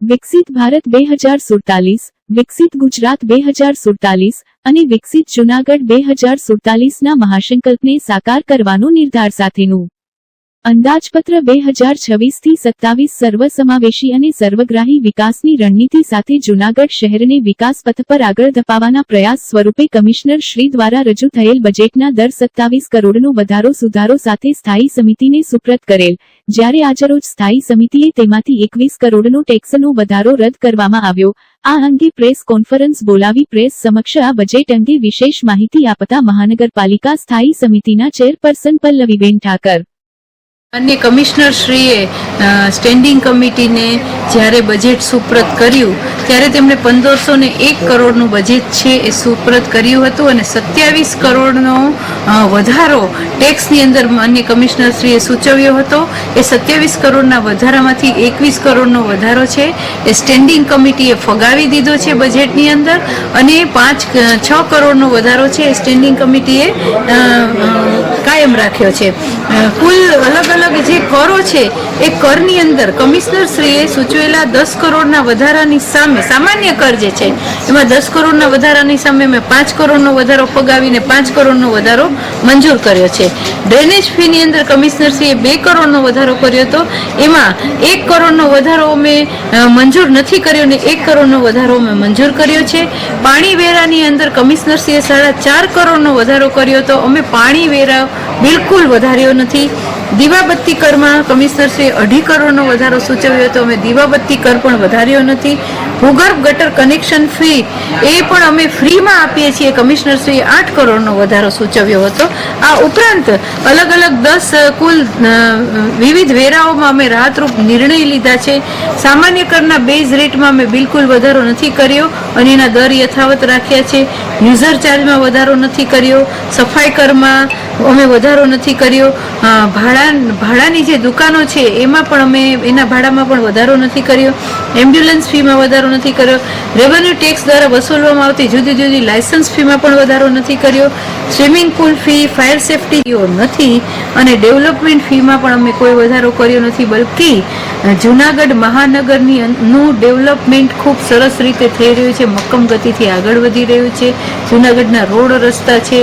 વિકસિત ભારત 2047, વિકસિત ગુજરાત 2047 અને વિકસિત જૂનાગઢ 2047ના મહાસંકલ્પને સાકાર કરવાનો નિર્ધાર સાથેનું અંદાજપત્ર 2026થી 27 સર્વસમાવેશી અને સર્વગ્રાહી વિકાસની રણનીતિ સાથે જૂનાગઢ શહેરને વિકાસ પથ પર આગળ ધપાવવાના પ્રયાસ સ્વરૂપે કમિશનર શ્રી દ્વારા રજૂ થયેલ બજેટના દર 27 કરોડનો વધારો સુધારો સાથે સ્થાયી સમિતિને સુપ્રત કરેલ, જ્યારે આજરોજ સ્થાયી સમિતિએ તેમાંથી 21 કરોડનો ટેક્સનો વધારો રદ કરવામાં આવ્યો। આ અંગે પ્રેસ કોન્ફરન્સ બોલાવી પ્રેસ સમક્ષ આ બજેટ અંગે વિશેષ માહિતી આપતા મહાનગરપાલિકા સ્થાયી સમિતિના ચેરપર્સન પલ્લવીબેન ઠાકર अन्य कमिश्नर श्रीए स्टेन्डिंग कमिटी ने જ્યારે બજેટ સુપ્રત કર્યું ત્યારે તેમણે 1501 કરોડનું બજેટ છે એ સુપ્રત કર્યું હતું અને 27 કરોડનો વધારો ટેક્સની અંદર માન્ય કમિશનર શ્રીએ સૂચવ્યો હતો। એ 27 કરોડના વધારામાંથી 21 કરોડનો વધારો છે એ સ્ટેન્ડિંગ કમિટીએ ફગાવી દીધો છે બજેટની અંદર અને 6 કરોડનો વધારો છે એ સ્ટેન્ડિંગ કમિટીએ કાયમ રાખ્યો છે। કુલ અલગ અલગ જે કરો છે એ કરની અંદર કમિશનર શ્રીએ સૂચવેલા 10 કરોડના વધારાની સામે સામાન્ય કર જે છે એમાં 10 કરોડના વધારાની સામે મેં 5 કરોડનો વધારો ફગાવીને 5 કરોડનો વધારો મંજૂર કર્યો છે। ડ્રેનેજ ફીની અંદર કમિશનર શ્રીએ 2 કરોડનો વધારો કર્યો હતો, એમાં 1 કરોડનો વધારો અમે મંજૂર નથી કર્યો ને 1 કરોડનો વધારો અમે મંજૂર કર્યો છે। પાણી વેરાની અંદર કમિશનર શ્રીએ 4.5 કરોડનો વધારો કર્યો હતો, અમે પાણી વેરા બિલકુલ વધાર્યો નથી। દીવાબત્તી કરમાં કમિશનર શ્રીએ 2.5 કરોડનો વધારો સૂચવ્યો હતો, અમે દીવાબત્તી કર પણ વધાર્યો નથી। ભૂગર્ભ ગટર કનેક્શન ફી એ પણ અમે ફ્રીમાં આપીએ છીએ, કમિશનર શ્રીએ 8 કરોડનો વધારો સૂચવ્યો હતો। આ ઉપરાંત અલગ અલગ 10 કુલ વિવિધ વેરાઓમાં અમે રાહતરૂપ નિર્ણય લીધા છે। સામાન્ય કરના બેઝ રેટમાં અમે બિલકુલ વધારો નથી કર્યો અને એના દર યથાવત રાખ્યા છે। યુઝર ચાર્જમાં વધારો નથી કર્યો, સફાઈ કરમાં અમે વધારો નથી કર્યો, ભાડાની જે દુકાનો છે એમાં પણ અમે એના ભાડામાં પણ વધારો નથી કર્યો, એમ્બ્યુલન્સ ફીમાં વધારો નથી કર્યો, રેવન્યુ ટેક્સ દ્વારા વસૂલવામાં આવતી જુદી જુદી લાયસન્સ ફીમાં પણ વધારો નથી કર્યો, swimming pool fee, fire safety નથી અને ડેવલપમેન્ટ ફીમાં પણ અમે કોઈ વધારો કર્યો નથી, બલકી જૂનાગઢ મહાનગરની નું ડેવલપમેન્ટ ખૂબ સરસ રીતે થઈ રહ્યું છે, મક્કમ ગતિથી આગળ વધી રહ્યું છે। જૂનાગઢના રોડ રસ્તા છે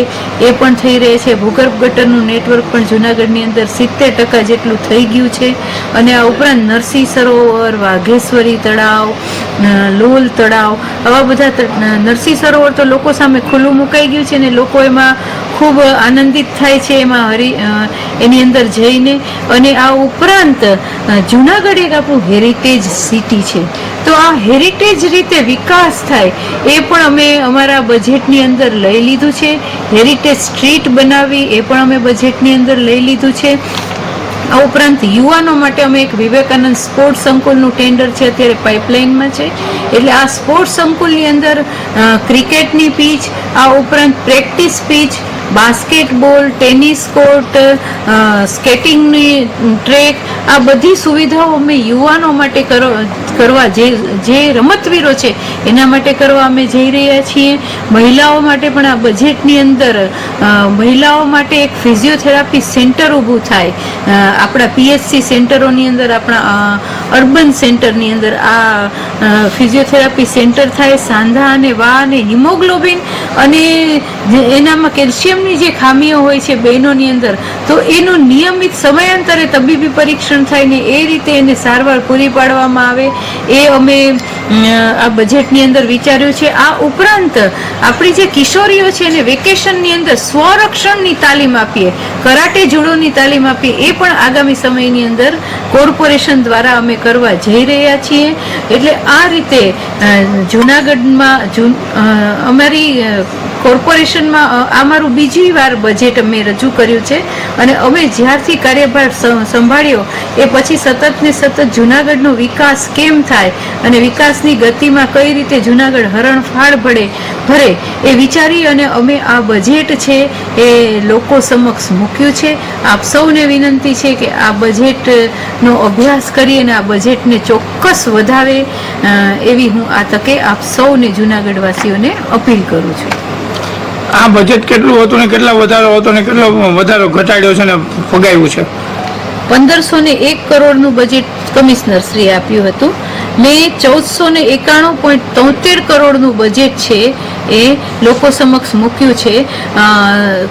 એ પણ થઈ રહે છે, ભૂગર્ભ ગટરનું નેટવર્ક પણ જૂનાગઢની અંદર 70% જેટલું થઈ ગયું છે અને આ ઉપરાંત નરસિંહ સરોવર, વાઘેશ્વરી તળાવ, લોલ તળાવ, આવા બધા નરસિંહ સરોવર તો લોકો સામે ખુલ્લું મુકાઈ ગયું છે અને લોકો એમાં ખૂબ આનંદિત થાય છે એમાં એની અંદર જઈને। અને આ ઉપરાંત જૂનાગઢ એક આપણું હેરિટેજ સિટી છે, તો આ હેરિટેજ રીતે વિકાસ થાય એ પણ અમે અમારા બજેટની અંદર લઈ લીધું છે। હેરિટેજ સ્ટ્રીટ બનાવી એ પણ અમે બજેટની અંદર લઈ લીધું છે। આ ઉપરાંત યુવાનો માટે અમે એક વિવેકાનંદ સ્પોર્ટ્સ સંકુલનું ટેન્ડર છે અત્યારે પાઇપલાઇનમાં છે, એટલે આ સ્પોર્ટ્સ સંકુલની અંદર ક્રિકેટની પીચ, આ ઉપરાંત practice pitch, basketball, tennis court, સ્કેટિંગની ટ્રેક, આ બધી સુવિધાઓ અમે યુવાનો માટે કરવા જે રમતવીરો છે એના માટે કરવા અમે જઈ રહ્યા છીએ। મહિલાઓ માટે પણ આ બજેટની અંદર મહિલાઓ માટે એક ફિઝિયોથેરાપી સેન્ટર ઊભું થાય, આપણા પીએચસી સેન્ટરોની અંદર, આપણા અર્બન સેન્ટરની અંદર આ ફિઝિયોથેરાપી સેન્ટર થાય। સાંધા અને વા અને હિમોગ્લોબિન અને એનામાં કેલ્શિયમની જે ખામીઓ હોય છે બહેનોની અંદર, તો એનું નિયમિત સમયાંતરે તબીબી પરીક્ષણ થાય ને એ રીતે એને સારવાર પૂરી પાડવામાં આવે એ અમે આ બજેટની અંદર વિચાર્યું છે। આ ઉપરાંત આપણી જે કિશોરીઓ છે એને વેકેશનની અંદર સ્વરક્ષણની તાલીમ આપીએ, કરાટે જુડોની તાલીમ આપીએ, એ પણ આગામી સમયની અંદર કોર્પોરેશન દ્વારા અમે કરવા જઈ રહ્યા છીએ। એટલે આ રીતે જૂનાગઢમાં અમારી કોર્પોરેશનમાં આ મારું બીજી વાર બજેટ અમે રજૂ કર્યું છે અને અમે જ્યારથી કાર્યભાર સંભાળ્યો એ પછી સતત ને સતત જૂનાગઢનો વિકાસ કેમ થાય અને વિકાસની ગતિમાં કઈ રીતે જૂનાગઢ હરણફાળ ભરે એ વિચારી અને અમે આ બજેટ છે એ લોકો સમક્ષ મૂક્યું છે। આપ સૌને વિનંતી છે કે આ બજેટનો અભ્યાસ કરી અને આ બજેટને ચોક્કસ વધાવે એવી હું આ તકે આપ સૌને જૂનાગઢવાસીઓને અપીલ કરું છું। આ બજેટ કેટલું હતું ને કેટલા વધારો હતો ને કેટલો વધારો ઘટાડ્યો છે ને ફગાવ્યું છે? 1501 કરોડનું બજેટ કમિશનર શ્રી આપ્યું હતું મેં 1491.73 કરોડનું બજેટ છે એ લોકો સમક્ષ મૂક્યું છે.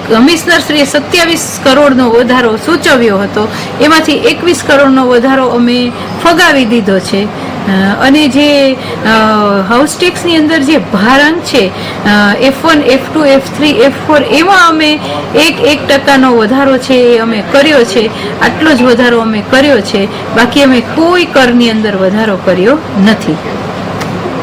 કમિશનરશ્રીએ 27 કરોડનો વધારો સૂચવ્યો હતો, એમાંથી 21 કરોડનો વધારો અમે ફગાવી દીધો છે. અને જે હાઉસ ટેક્સની અંદર જે ભારાંક છે F1, F2, F3, F4 એમાં અમે 1% વધારો છે એ અમે કર્યો છે. આટલો જ વધારો અમે કર્યો છે, બાકી અમે કોઈ કરની અંદર વધારો કર્યો નથી.